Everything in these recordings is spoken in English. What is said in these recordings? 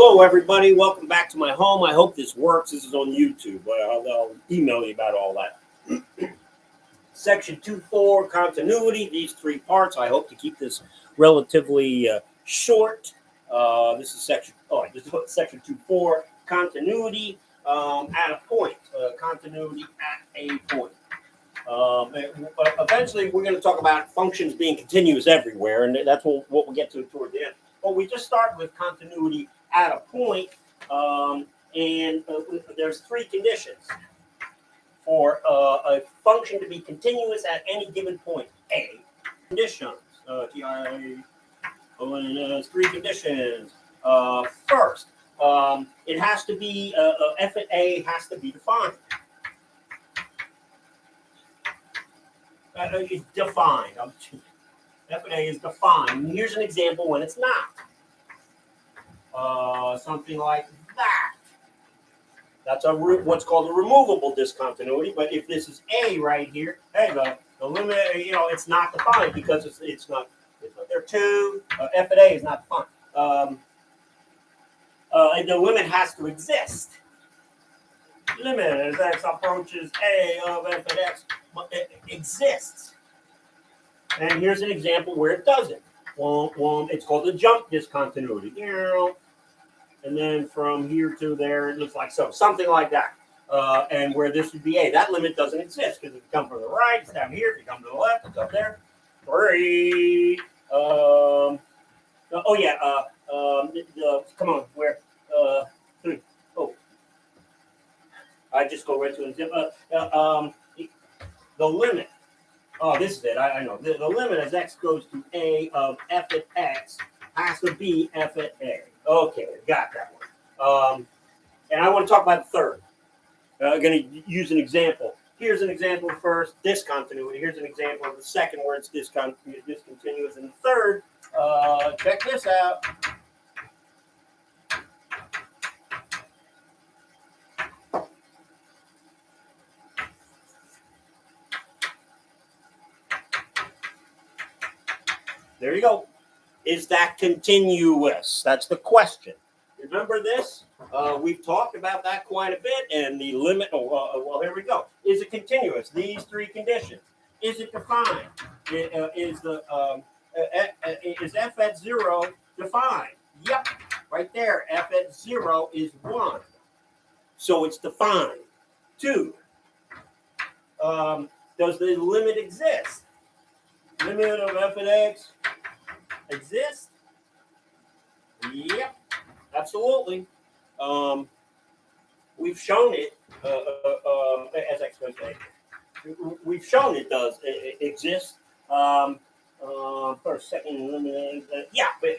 Hello, everybody. Welcome back to my home. I hope this works. This is on YouTube. I'll email you about all that. Section 2.4, continuity. These three parts. I hope to keep this relatively short. This is section. I just put section 2.4, continuity at a point. Continuity at a point. Eventually, we're going to talk about functions being continuous everywhere, and that's what we'll get to toward the end. But we just start with continuity at a point, and there's three conditions for a function to be continuous at any given point. A conditions. Three conditions. First, it has to be f at a has to be defined. It's defined. F at a is defined. And here's an example when it's not. Something like that. That's what's called a removable discontinuity. But if this is A right here, hey, the limit, it's not defined because it's not there too. F at A is not defined. The limit has to exist. Limit as x approaches A of f at x exists. And here's an example where it doesn't. It's called the jump discontinuity. And then from here to there, it looks like so. Something like that. And where this would be A. That limit doesn't exist because if you come from the right, it's down here. If you come to the left, it's up there. Three. Come on. Where? Three. Oh. I just go right to an example. The limit. Oh, this is it. I know. The limit as x goes to A of f at x has to be f at A. Okay, got that one. And I want to talk about the third. I'm going to use an example. Here's an example first, discontinuity. Here's an example of the second where it's discontinuous. And the third, check this out. There you go. Is that continuous? That's the question. Remember this? We've talked about that quite a bit. And the limit, well, here we go. Is it continuous? These three conditions. Is it defined? Is f at 0 defined? Yep. Right there. F at 0 is 1. So it's defined. 2. Does the limit exist? Limit of f at x exist? Yep, absolutely. We've shown it as x goes to a. We've shown it does exist. First, second limit.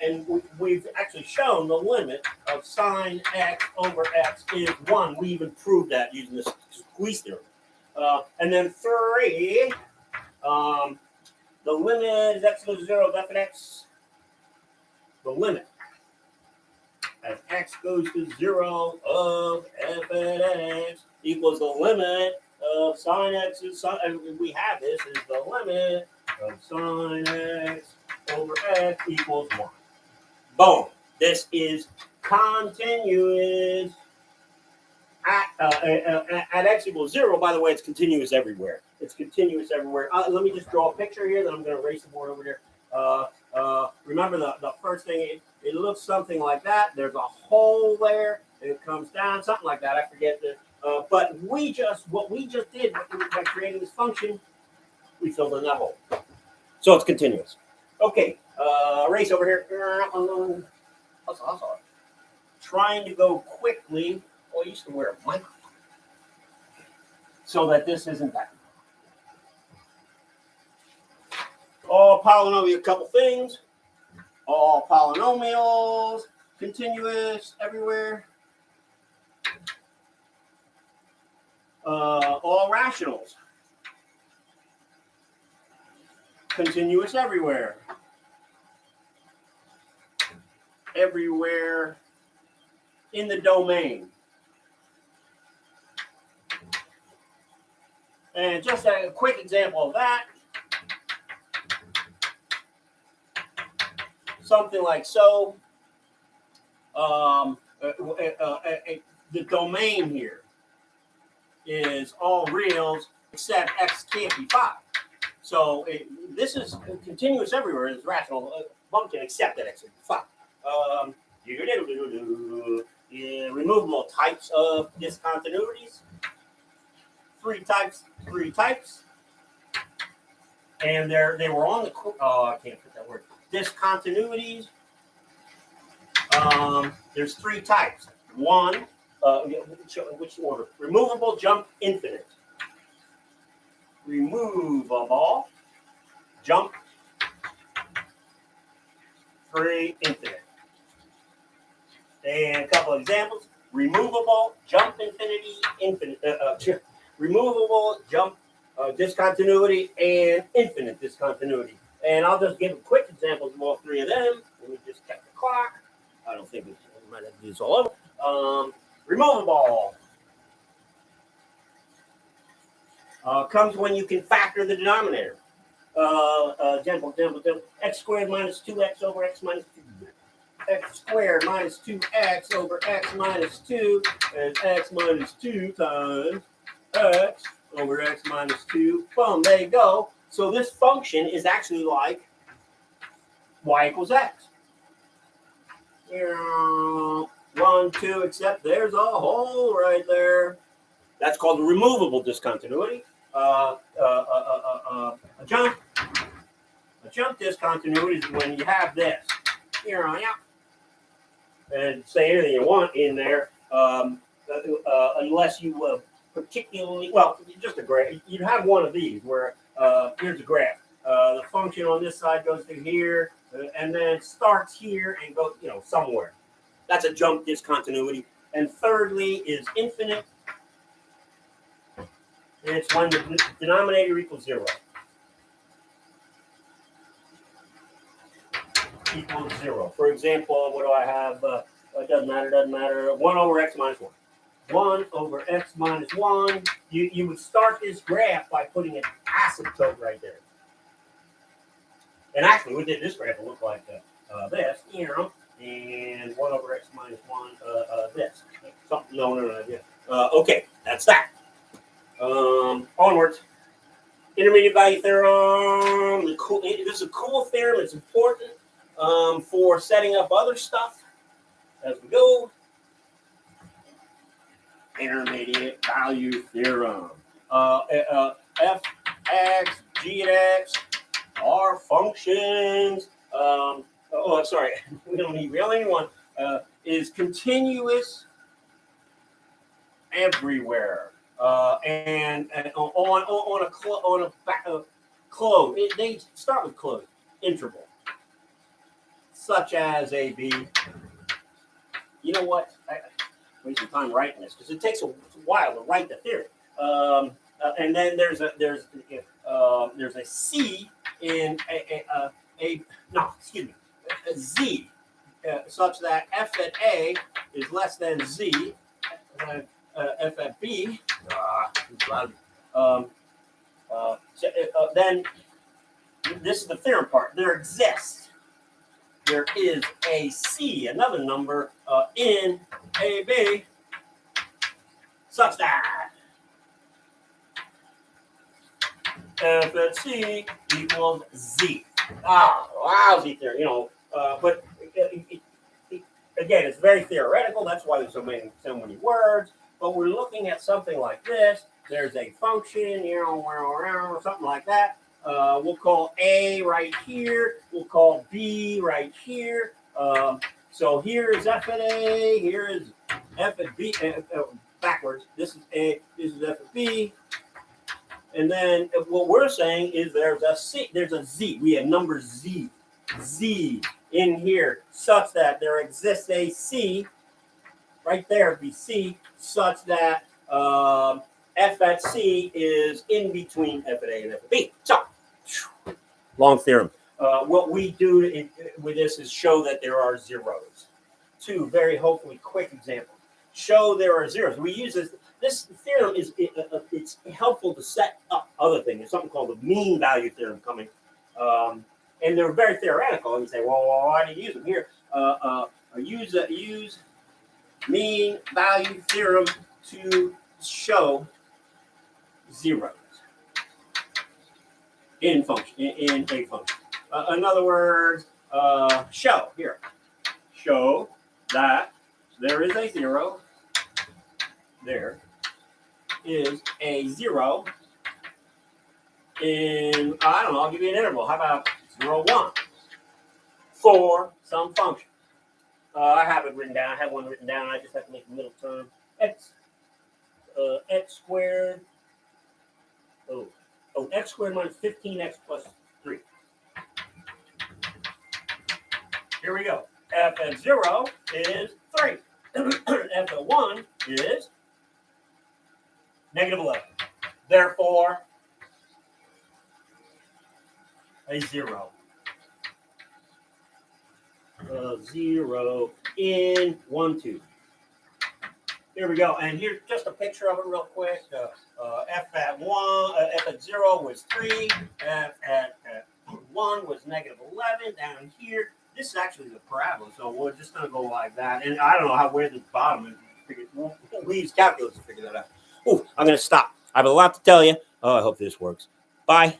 And we've actually shown the limit of sine x over x is 1. We even proved that using this squeeze theorem. And then 3. The limit as x goes to 0 of f at x. The limit as x goes to 0 of f at x equals the limit of sine x. And we have this is the limit of sine x over x equals 1. Boom. This is continuous at x equals 0. By the way, it's continuous everywhere. It's continuous everywhere. Let me just draw a picture here. Then I'm going to erase the board over here. Remember the first thing, it looks something like that. There's a hole there. And it comes down, something like that. I forget that. But what we just did by creating this function, we filled in that hole. So it's continuous. Okay, erase over here. Trying to go quickly. Oh, I used to wear a microphone. So that this isn't that. All polynomials, a couple things. All polynomials, continuous everywhere. All rationals, continuous everywhere. Everywhere in the domain. And just a quick example of that. Something like so. the domain here is all reals except x can't be 5. So this is continuous everywhere. It's rational function except that x is 5. Removable types of discontinuities. Three types. And they were on the I can't put that word. Discontinuities. There's 3 types. One, which order? Removable, jump, infinite. Removable, jump, free, infinite. And a couple of examples. Removable, jump, infinite. Removable, jump, discontinuity, and infinite discontinuity. And I'll just give quick examples of all 3 of them. Let me just check the clock. I don't think we might have to do this all over. Removable comes when you can factor the denominator. Example, x squared minus 2x over x minus 2. X squared minus 2x over x minus 2 is x minus 2 times x over x minus 2. Boom, there you go. So this function is actually like y equals x. 1, 2, except there's a hole right there. That's called the removable discontinuity. A jump discontinuity is when you have this. And say anything you want in there, unless you particularly, well, just a graph. You'd have one of these where here's a graph. The function on this side goes to here, and then starts here and goes, somewhere. That's a jump discontinuity. And thirdly is infinite. It's when the denominator equals 0. Equals 0. For example, what do I have? It doesn't matter. 1 over x minus 1. 1 over x minus 1. You would start this graph by putting an asymptote right there. And actually, we did this graph. It looked like this, and 1 over x minus 1, this. Something, no. Okay, that's that. Onwards. Intermediate value theorem. This is a cool theorem. It's important for setting up other stuff as we go. Intermediate value theorem. F, x, g at x are functions. Sorry. We only need one. Is continuous everywhere. And on a closed. They start with closed interval, such as a b. You know what? I waste some time writing this because it takes a while to write the theory. And then there's a c in a z, such that f at a is less than z. F at b. Then this is the theorem part. There is a c, another number in AB, such that f at c equals z. Lousy theory, but again, it's very theoretical. That's why there's so many words. But we're looking at something like this. There's a function, or something like that. We'll call A right here. We'll call B right here. So here is F at A. Here is F at B. Backwards. This is A. This is F at B. And then what we're saying is there's a C. There's a Z. We have number Z. Z in here, such that there exists a C. Right there would be C, such that F at C is in between F at A and F at B. So, long theorem. What we do with this is show that there are zeros. 2 very hopefully quick examples. Show there are zeros. We use this. This theorem it's helpful to set up other things. There's something called the mean value theorem coming. And they're very theoretical. And you say, well, why do you use them here? Use mean value theorem to show zeros in function in a function. In other words, show that there is a zero. There is a zero in, I don't know, I'll give you an interval. How about 0, 1 for some function? I have it written down. I have one written down. I just have to make the middle term x squared. X squared minus 15x plus 3. Here we go. F at 0 is 3. F at 1 is negative 11. Therefore, a 0. 0 in 1, 2. Here we go. And here's just a picture of it real quick. F at 0 was 3. F at 1 was negative 11. Down here, this is actually the parabola, so we're just going to go like that. And I don't know where the bottom is. We use calculus to figure that out. I'm going to stop. I have a lot to tell you. I hope this works. Bye.